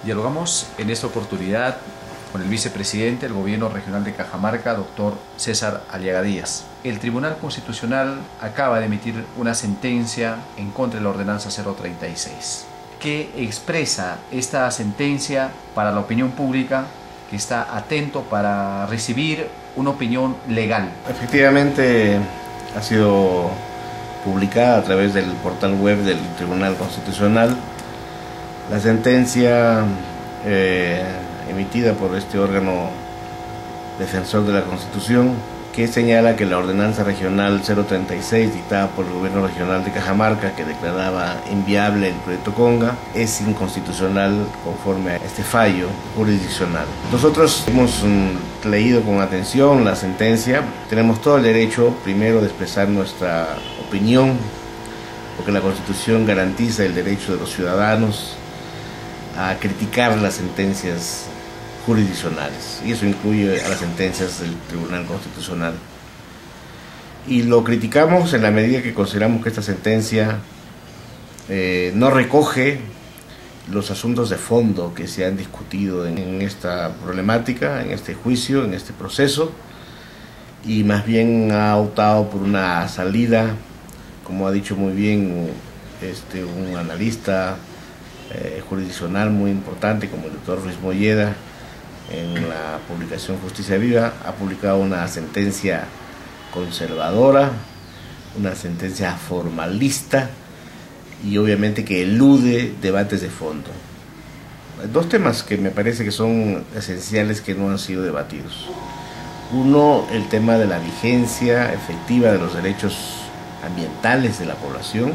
Dialogamos en esta oportunidad con el vicepresidente del Gobierno Regional de Cajamarca, doctor César Aliaga Díaz. El Tribunal Constitucional acaba de emitir una sentencia en contra de la Ordenanza 036. ¿Qué expresa esta sentencia para la opinión pública que está atento para recibir una opinión legal? Efectivamente, ha sido publicada a través del portal web del Tribunal Constitucional la sentencia emitida por este órgano defensor de la Constitución, que señala que la ordenanza regional 036 dictada por el gobierno regional de Cajamarca, que declaraba inviable el proyecto Conga, es inconstitucional conforme a este fallo jurisdiccional. Nosotros hemos leído con atención la sentencia, tenemos todo el derecho primero de expresar nuestra opinión, porque la Constitución garantiza el derecho de los ciudadanos a criticar las sentencias jurisdiccionales, y eso incluye a las sentencias del Tribunal Constitucional. Y lo criticamos en la medida que consideramos que esta sentencia no recoge los asuntos de fondo que se han discutido en esta problemática, en este juicio, en este proceso, y más bien ha optado por una salida, como ha dicho muy bien un analista jurisdiccional muy importante como el doctor Ruiz Molleda, en la publicación Justicia Viva, ha publicado una sentencia conservadora, una sentencia formalista y obviamente que elude debates de fondo. Hay dos temas que me parece que son esenciales que no han sido debatidos. Uno, el tema de la vigencia efectiva de los derechos ambientales de la población,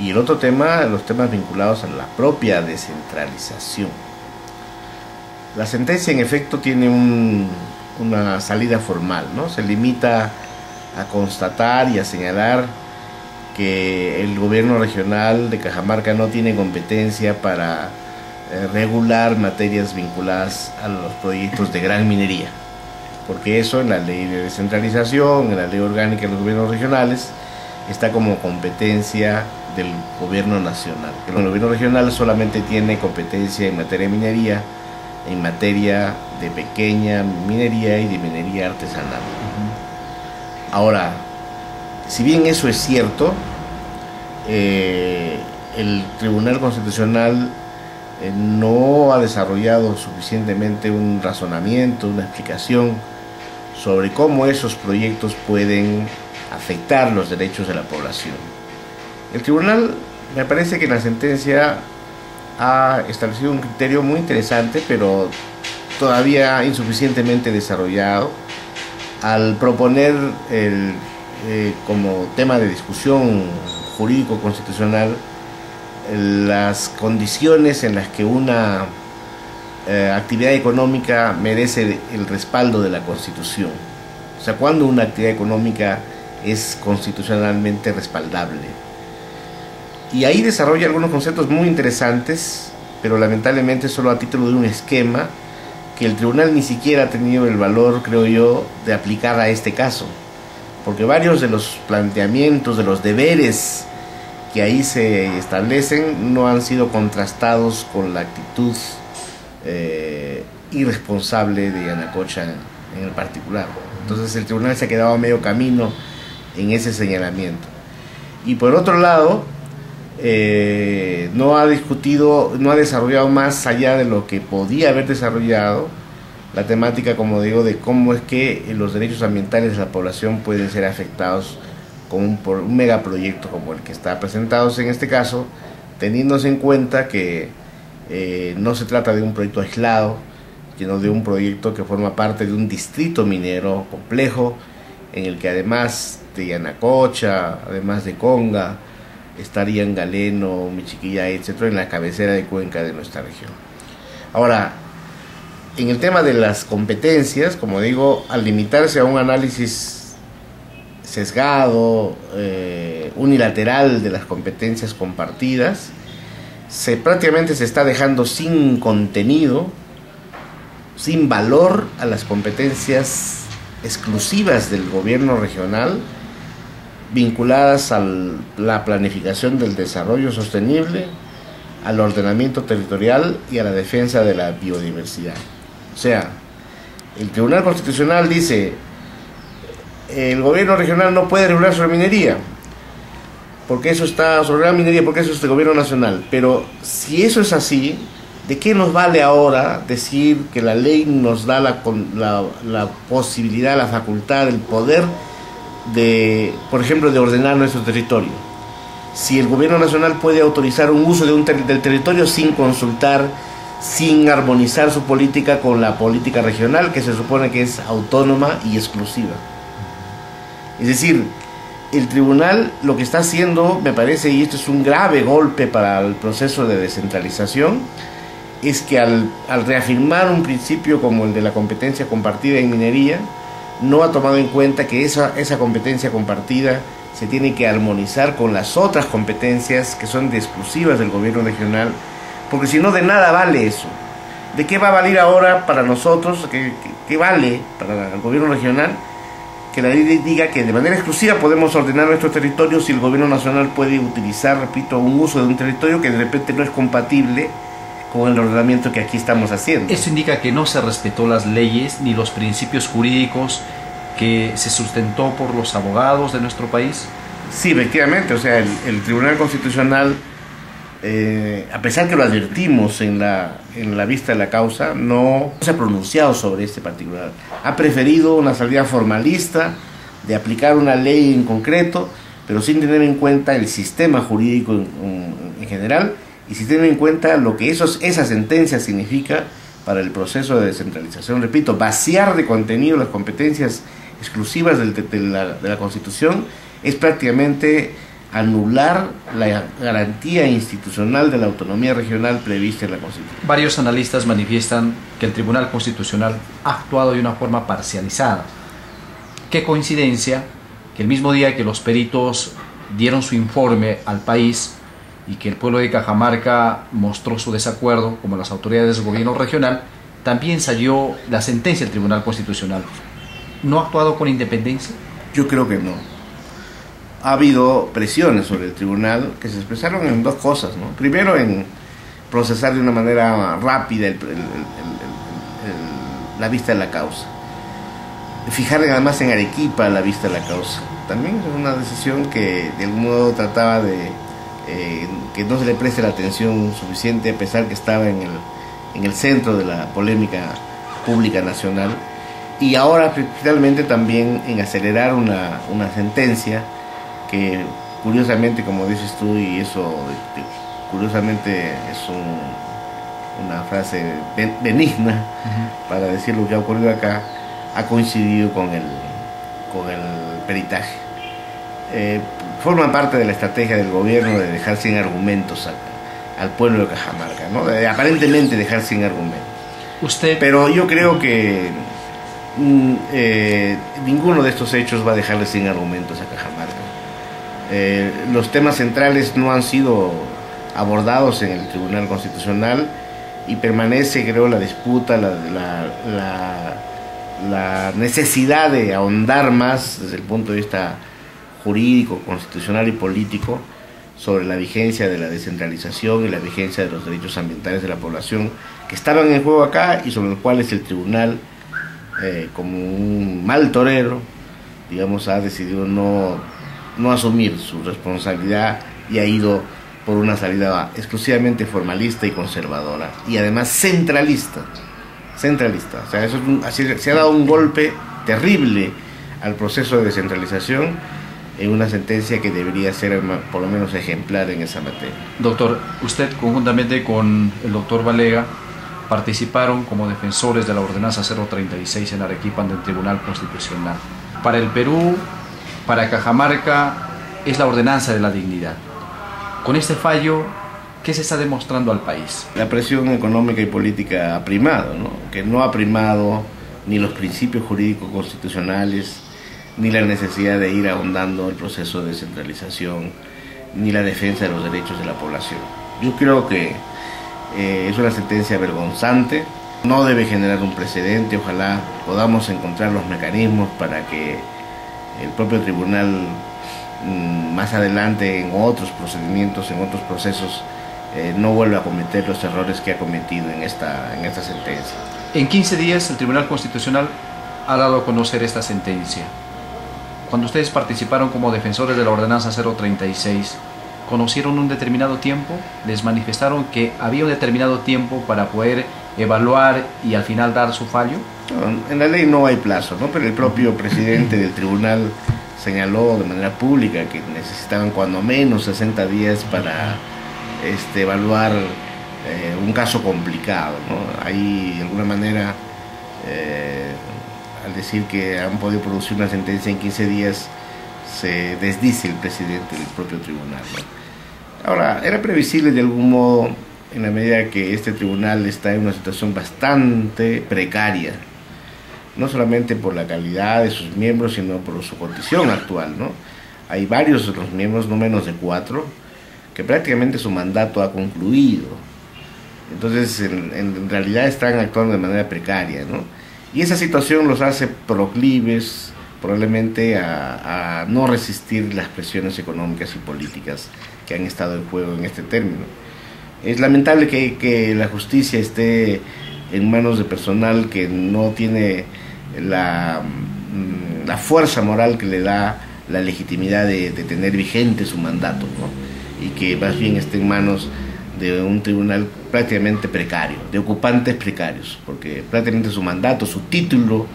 y el otro tema, los temas vinculados a la propia descentralización. La sentencia en efecto tiene una salida formal, ¿no? Se limita a constatar y a señalar que el gobierno regional de Cajamarca no tiene competencia para regular materias vinculadas a los proyectos de gran minería, porque eso en la ley de descentralización, en la ley orgánica de los gobiernos regionales, está como competencia del gobierno nacional. El gobierno regional solamente tiene competencia en materia de minería, en materia de pequeña minería y de minería artesanal. Ahora, si bien eso es cierto, el Tribunal Constitucional no ha desarrollado suficientemente un razonamiento, una explicación sobre cómo esos proyectos pueden afectar los derechos de la población. El tribunal, me parece que en la sentencia ha establecido un criterio muy interesante, pero todavía insuficientemente desarrollado, al proponer como tema de discusión jurídico-constitucional las condiciones en las que una actividad económica merece el respaldo de la Constitución. O sea, cuando una actividad económica es constitucionalmente respaldable. Y ahí desarrolla algunos conceptos muy interesantes, pero lamentablemente solo a título de un esquema que el tribunal ni siquiera ha tenido el valor, creo yo, de aplicar a este caso, porque varios de los planteamientos, de los deberes que ahí se establecen no han sido contrastados con la actitud irresponsable de Yanacocha en el particular. Entonces el tribunal se ha quedado a medio camino en ese señalamiento. Y por otro lado, no ha discutido, no ha desarrollado más allá de lo que podía haber desarrollado la temática, como digo, de cómo es que los derechos ambientales de la población pueden ser afectados por un megaproyecto como el que está presentado en este caso, teniéndose en cuenta que no se trata de un proyecto aislado, sino de un proyecto que forma parte de un distrito minero complejo, en el que además de Yanacocha, además de Conga, estarían Galeno, Michiquillay, etc., en la cabecera de cuenca de nuestra región. Ahora, en el tema de las competencias, como digo, al limitarse a un análisis sesgado, unilateral de las competencias compartidas, prácticamente se está dejando sin contenido, sin valor a las competencias exclusivas del gobierno regional vinculadas a la planificación del desarrollo sostenible, al ordenamiento territorial y a la defensa de la biodiversidad. O sea, el Tribunal Constitucional dice, el gobierno regional no puede regular sobre minería, porque eso está sobre la minería, porque eso es del gobierno nacional. Pero si eso es así, ¿de qué nos vale ahora decir que la ley nos da la posibilidad, la facultad, el poder de, por ejemplo, de ordenar nuestro territorio? Si el gobierno nacional puede autorizar un uso del territorio sin consultar, sin armonizar su política con la política regional, que se supone que es autónoma y exclusiva. Es decir, el tribunal lo que está haciendo, me parece, y esto es un grave golpe para el proceso de descentralización, es que al reafirmar un principio como el de la competencia compartida en minería, no ha tomado en cuenta que esa competencia compartida se tiene que armonizar con las otras competencias que son exclusivas del gobierno regional, porque si no, de nada vale eso. ¿De qué va a valer ahora para nosotros? ¿Qué vale para el gobierno regional? Que la ley diga que de manera exclusiva podemos ordenar nuestro territorio si el gobierno nacional puede utilizar, repito, un uso de un territorio que de repente no es compatible con el ordenamiento que aquí estamos haciendo. Eso indica que no se respetó las leyes ni los principios jurídicos que se sustentó por los abogados de nuestro país. Sí, efectivamente, o sea, el Tribunal Constitucional, a pesar que lo advertimos en la vista de la causa, no se ha pronunciado sobre este particular. Ha preferido una salida formalista de aplicar una ley en concreto, pero sin tener en cuenta el sistema jurídico en general, y si tienen en cuenta lo que esa sentencia significa para el proceso de descentralización. Repito, vaciar de contenido las competencias exclusivas de la Constitución es prácticamente anular la garantía institucional de la autonomía regional prevista en la Constitución. Varios analistas manifiestan que el Tribunal Constitucional ha actuado de una forma parcializada. Qué coincidencia que el mismo día que los peritos dieron su informe al país y que el pueblo de Cajamarca mostró su desacuerdo, como las autoridades del gobierno regional, también salió la sentencia del Tribunal Constitucional. ¿No ha actuado con independencia? Yo creo que no. Ha habido presiones sobre el tribunal que se expresaron en dos cosas, ¿no? Primero, en procesar de una manera rápida la vista de la causa. Fijar además en Arequipa la vista de la causa. También es una decisión que de algún modo trataba de que no se le preste la atención suficiente, a pesar que estaba en el centro de la polémica pública nacional. Y ahora finalmente también en acelerar una sentencia que curiosamente, como dices tú, y eso curiosamente es una frase benigna para decir lo que ha ocurrido acá, ha coincidido con el peritaje. Forma parte de la estrategia del gobierno de dejar sin argumentos al pueblo de Cajamarca, ¿no? De aparentemente dejar sin argumentos. Pero yo creo que ninguno de estos hechos va a dejarle sin argumentos a Cajamarca. Los temas centrales no han sido abordados en el Tribunal Constitucional y permanece, creo, la disputa, la necesidad de ahondar más desde el punto de vista jurídico, constitucional y político sobre la vigencia de la descentralización y la vigencia de los derechos ambientales de la población que estaban en juego acá y sobre los cuales el tribunal, como un mal torero, digamos, ha decidido no asumir su responsabilidad y ha ido por una salida exclusivamente formalista y conservadora y además centralista. O sea, se ha dado un golpe terrible al proceso de descentralización en una sentencia que debería ser por lo menos ejemplar en esa materia. Doctor, usted conjuntamente con el doctor Valega participaron como defensores de la ordenanza 036 en Arequipa ante el Tribunal Constitucional. Para el Perú, para Cajamarca, es la ordenanza de la dignidad. Con este fallo, ¿qué se está demostrando al país? La presión económica y política ha primado, ¿no? Que no ha primado ni los principios jurídicos constitucionales, ni la necesidad de ir ahondando el proceso de descentralización, ni la defensa de los derechos de la población. Yo creo que es una sentencia vergonzante, no debe generar un precedente. Ojalá podamos encontrar los mecanismos para que el propio tribunal más adelante en otros procedimientos, en otros procesos, no vuelva a cometer los errores que ha cometido en esta sentencia. En 15 días el Tribunal Constitucional ha dado a conocer esta sentencia. Cuando ustedes participaron como defensores de la Ordenanza 036, ¿conocieron un determinado tiempo? ¿Les manifestaron que había un determinado tiempo para poder evaluar y al final dar su fallo? No, en la ley no hay plazo, ¿no? Pero el propio presidente del tribunal señaló de manera pública que necesitaban cuando menos 60 días para evaluar un caso complicado, ¿no? Ahí, de alguna manera, al decir que han podido producir una sentencia en 15 días, se desdice el presidente del propio tribunal, ¿no? Ahora, era previsible de algún modo, en la medida que este tribunal está en una situación bastante precaria, no solamente por la calidad de sus miembros, sino por su condición actual, ¿no? Hay varios de los miembros, no menos de 4, que prácticamente su mandato ha concluido. Entonces, en realidad están actuando de manera precaria, ¿no? Y esa situación los hace proclives probablemente a no resistir las presiones económicas y políticas que han estado en juego en este término. Es lamentable que la justicia esté en manos de personal que no tiene la fuerza moral que le da la legitimidad de tener vigente su mandato, ¿no? Y que más bien esté en manos de un tribunal prácticamente precario, de ocupantes precarios, porque prácticamente su mandato, su título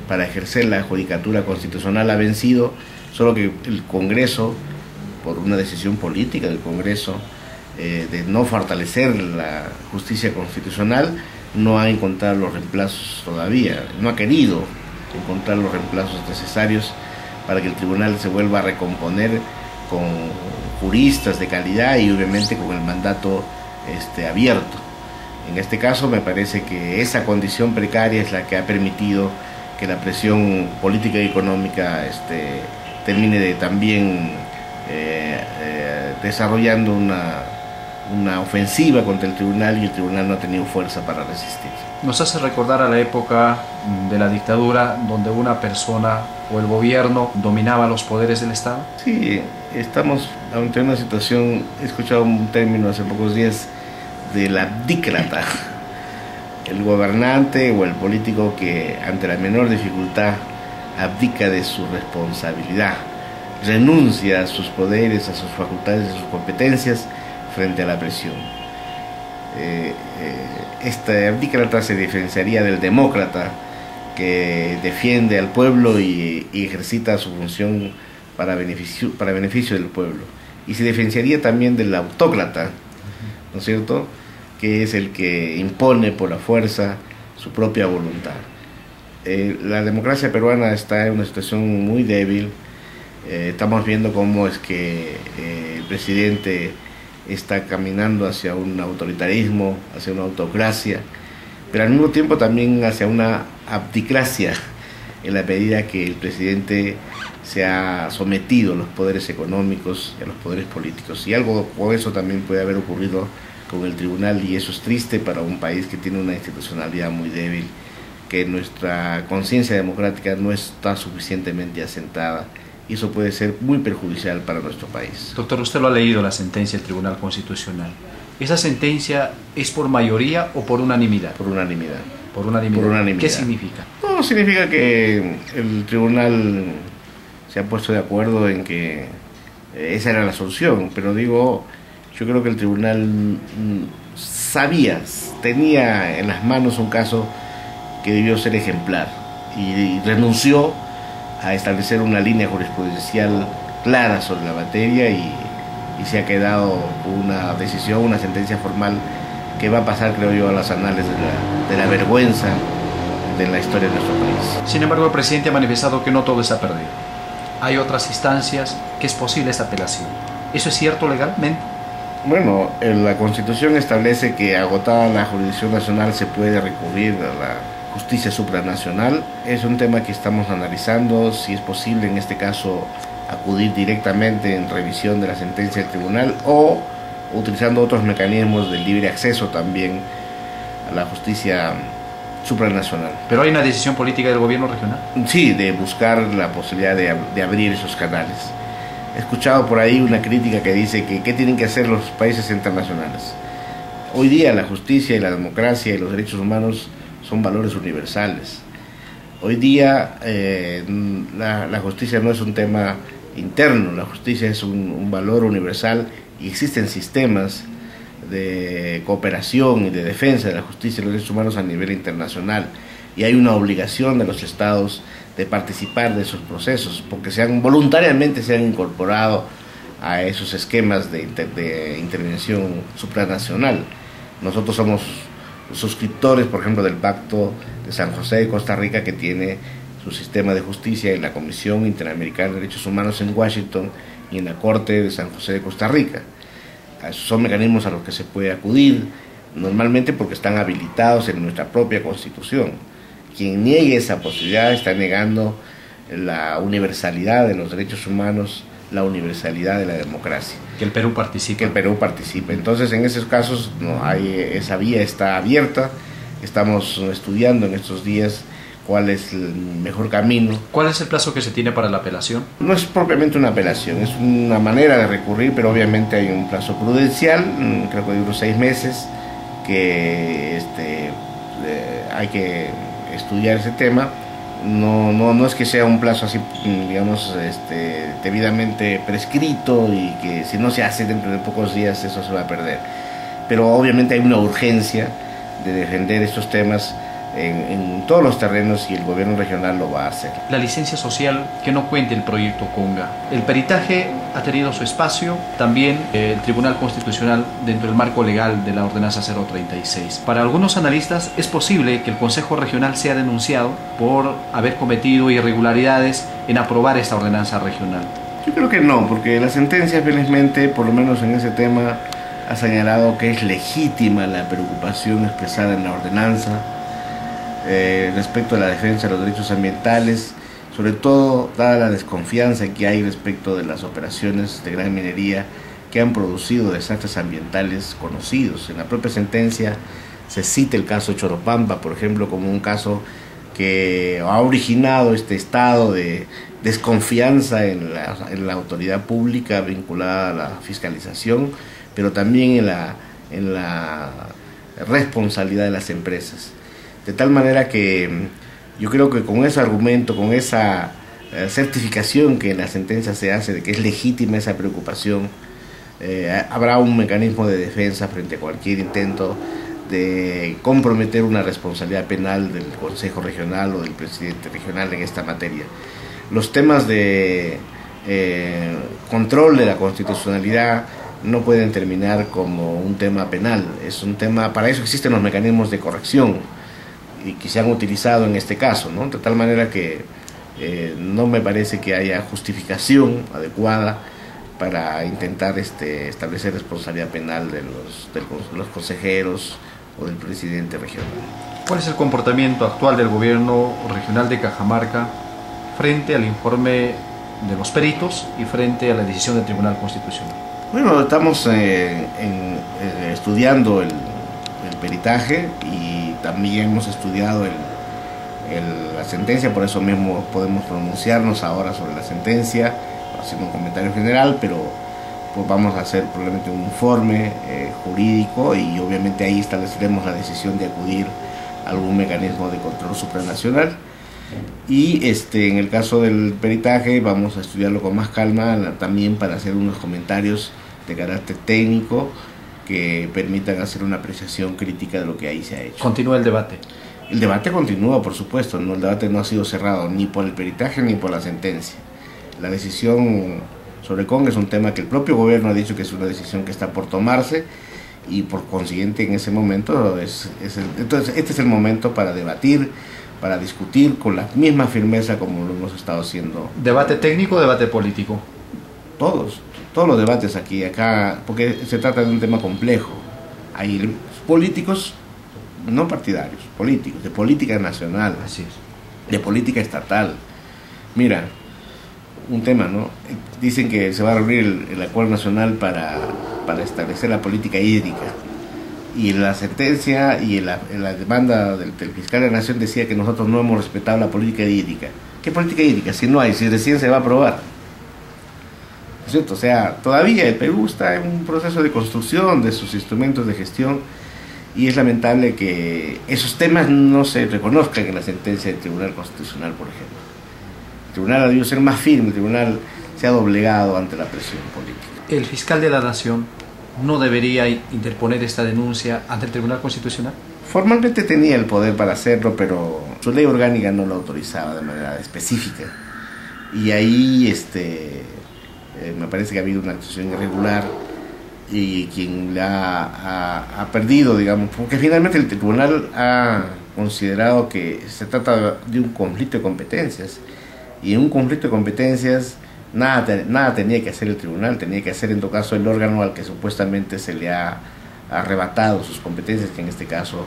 para ejercer la judicatura constitucional ha vencido, solo que el Congreso, por una decisión política del Congreso, de no fortalecer la justicia constitucional, no ha encontrado los reemplazos todavía, no ha querido encontrar los reemplazos necesarios para que el tribunal se vuelva a recomponer con juristas de calidad y obviamente con el mandato abierto. En este caso me parece que esa condición precaria es la que ha permitido que la presión política y económica termine de también desarrollando una ofensiva contra el tribunal, y el tribunal no ha tenido fuerza para resistir. Nos hace recordar a la época de la dictadura, donde una persona o el gobierno dominaba los poderes del Estado. Sí, estamos ante una situación, he escuchado un término hace pocos días, de la abdícrata, el gobernante o el político que ante la menor dificultad abdica de su responsabilidad, renuncia a sus poderes, a sus facultades, a sus competencias frente a la presión. Esta abdícrata se diferenciaría del demócrata, que defiende al pueblo y ejercita su función para beneficio del pueblo, y se diferenciaría también del autócrata, ¿no es cierto?, que es el que impone por la fuerza su propia voluntad. La democracia peruana está en una situación muy débil. Estamos viendo cómo es que el presidente está caminando hacia un autoritarismo, hacia una autocracia, pero al mismo tiempo también hacia una abdicracia, en la medida que el presidente se ha sometido a los poderes económicos y a los poderes políticos. Y algo con eso también puede haber ocurrido con el tribunal, y eso es triste para un país que tiene una institucionalidad muy débil, que nuestra conciencia democrática no está suficientemente asentada, y eso puede ser muy perjudicial para nuestro país. Doctor, usted lo ha leído, la sentencia del Tribunal Constitucional. ¿Esa sentencia es por mayoría o por unanimidad? Por unanimidad. Por unanimidad. Por unanimidad. ¿Qué significa? No, significa que el tribunal se ha puesto de acuerdo en que esa era la solución, pero digo, yo creo que el tribunal sabía, tenía en las manos un caso que debió ser ejemplar, y renunció a establecer una línea jurisprudencial clara sobre la materia, y se ha quedado una decisión, una sentencia formal que va a pasar, creo yo, a las anales de la vergüenza de la historia de nuestro país. Sin embargo, el presidente ha manifestado que no todo está perdido. Hay otras instancias que es posible esta apelación. ¿Eso es cierto legalmente? Bueno, la Constitución establece que, agotada la jurisdicción nacional, se puede recurrir a la justicia supranacional. Es un tema que estamos analizando, si es posible en este caso acudir directamente en revisión de la sentencia del tribunal, o utilizando otros mecanismos de libre acceso también a la justicia supranacional. ¿Pero hay una decisión política del gobierno regional? Sí, de buscar la posibilidad de abrir esos canales. He escuchado por ahí una crítica que dice que ¿qué tienen que hacer los países internacionales? Hoy día la justicia y la democracia y los derechos humanos son valores universales. Hoy día la justicia no es un tema interno, la justicia es un valor universal y existen sistemas de cooperación y de defensa de la justicia y los derechos humanos a nivel internacional, y hay una obligación de los estados de participar de esos procesos porque voluntariamente se han incorporado a esos esquemas de intervención supranacional. Nosotros somos suscriptores, por ejemplo, del Pacto de San José de Costa Rica, que tiene su sistema de justicia en la Comisión Interamericana de Derechos Humanos en Washington y en la Corte de San José de Costa Rica. Son mecanismos a los que se puede acudir normalmente porque están habilitados en nuestra propia Constitución. Quien niegue esa posibilidad está negando la universalidad de los derechos humanos, la universalidad de la democracia. Que el Perú participe. Que el Perú participe. Entonces, en esos casos, esa vía está abierta. Estamos estudiando en estos días cuál es el mejor camino. ¿Cuál es el plazo que se tiene para la apelación? No es propiamente una apelación, es una manera de recurrir, pero obviamente hay un plazo prudencial, creo que de unos 6 meses, que hay que estudiar ese tema. No es que sea un plazo así, digamos, debidamente prescrito y que si no se hace dentro de pocos días eso se va a perder. Pero obviamente hay una urgencia de defender estos temas en todos los terrenos y el gobierno regional lo va a hacer. La licencia social que no cuente el proyecto Conga. El peritaje ha tenido su espacio, también el Tribunal Constitucional dentro del marco legal de la Ordenanza 036. Para algunos analistas es posible que el Consejo Regional sea denunciado por haber cometido irregularidades en aprobar esta ordenanza regional. Yo creo que no, porque la sentencia felizmente, por lo menos en ese tema, ha señalado que es legítima la preocupación expresada en la ordenanza respecto a la defensa de los derechos ambientales, sobre todo dada la desconfianza que hay respecto de las operaciones de gran minería que han producido desastres ambientales conocidos. En la propia sentencia se cita el caso Choropampa, por ejemplo, como un caso que ha originado este estado de desconfianza en la autoridad pública vinculada a la fiscalización, pero también en la responsabilidad de las empresas. De tal manera que yo creo que con ese argumento, con esa certificación que en la sentencia se hace de que es legítima esa preocupación, habrá un mecanismo de defensa frente a cualquier intento de comprometer una responsabilidad penal del Consejo Regional o del presidente regional en esta materia. Los temas de control de la constitucionalidad no pueden terminar como un tema penal, es un tema, para eso existen los mecanismos de corrección y que se han utilizado en este caso, ¿no? De tal manera que no me parece que haya justificación adecuada para intentar establecer responsabilidad penal de los consejeros o del presidente regional. ¿Cuál es el comportamiento actual del gobierno regional de Cajamarca frente al informe de los peritos y frente a la decisión del Tribunal Constitucional? Bueno, estamos estudiando el peritaje y también hemos estudiado la sentencia, por eso mismo podemos pronunciarnos ahora sobre la sentencia, haciendo un comentario general, pero pues vamos a hacer probablemente un informe jurídico y obviamente ahí estableceremos la decisión de acudir a algún mecanismo de control supranacional. Y en el caso del peritaje vamos a estudiarlo con más calma también para hacer unos comentarios de carácter técnico que permitan hacer una apreciación crítica de lo que ahí se ha hecho. ¿Continúa el debate? El debate continúa, por supuesto, ¿no? El debate no ha sido cerrado ni por el peritaje ni por la sentencia. La decisión sobre Conga es un tema que el propio gobierno ha dicho que es una decisión que está por tomarse y por consiguiente en ese momento entonces este es el momento para debatir, para discutir con la misma firmeza como lo hemos estado haciendo. ¿Debate técnico o debate político? Todos los debates acá, porque se trata de un tema complejo. Hay políticos, no partidarios, políticos, de política nacional, así es, de política estatal. Mira, un tema, ¿no? Dicen que se va a reunir el Acuerdo Nacional para establecer la política hídrica. Y la sentencia y la demanda del fiscal de la Nación decía que nosotros no hemos respetado la política hídrica. ¿Qué política hídrica? Si no hay, si recién se va a aprobar. ¿Cierto? O sea, todavía el Perú está en un proceso de construcción de sus instrumentos de gestión y es lamentable que esos temas no se reconozcan en la sentencia del Tribunal Constitucional, por ejemplo. El tribunal ha debido ser más firme, el tribunal se ha doblegado ante la presión política. ¿El fiscal de la Nación no debería interponer esta denuncia ante el Tribunal Constitucional? Formalmente tenía el poder para hacerlo, pero su ley orgánica no lo autorizaba de manera específica. Y ahí me parece que ha habido una actuación irregular y quien la ha perdido, digamos, porque finalmente el tribunal ha considerado que se trata de un conflicto de competencias, y en un conflicto de competencias nada tenía que hacer el tribunal, tenía que hacer en todo caso el órgano al que supuestamente se le ha arrebatado sus competencias, que en este caso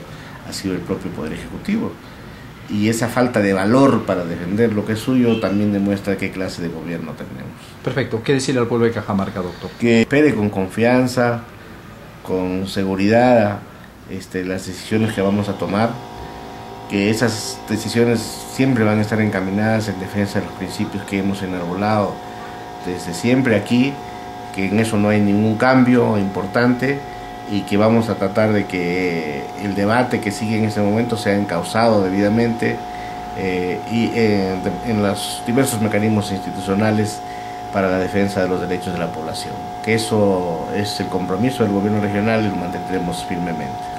ha sido el propio Poder Ejecutivo. Y esa falta de valor para defender lo que es suyo también demuestra qué clase de gobierno tenemos. Perfecto. ¿Qué decirle al pueblo de Cajamarca, doctor? Que espere con confianza, con seguridad las decisiones que vamos a tomar, que esas decisiones siempre van a estar encaminadas en defensa de los principios que hemos enarbolado desde siempre aquí, que en eso no hay ningún cambio importante, y que vamos a tratar de que el debate que sigue en este momento sea encauzado debidamente en los diversos mecanismos institucionales para la defensa de los derechos de la población. Que eso es el compromiso del gobierno regional y lo mantendremos firmemente.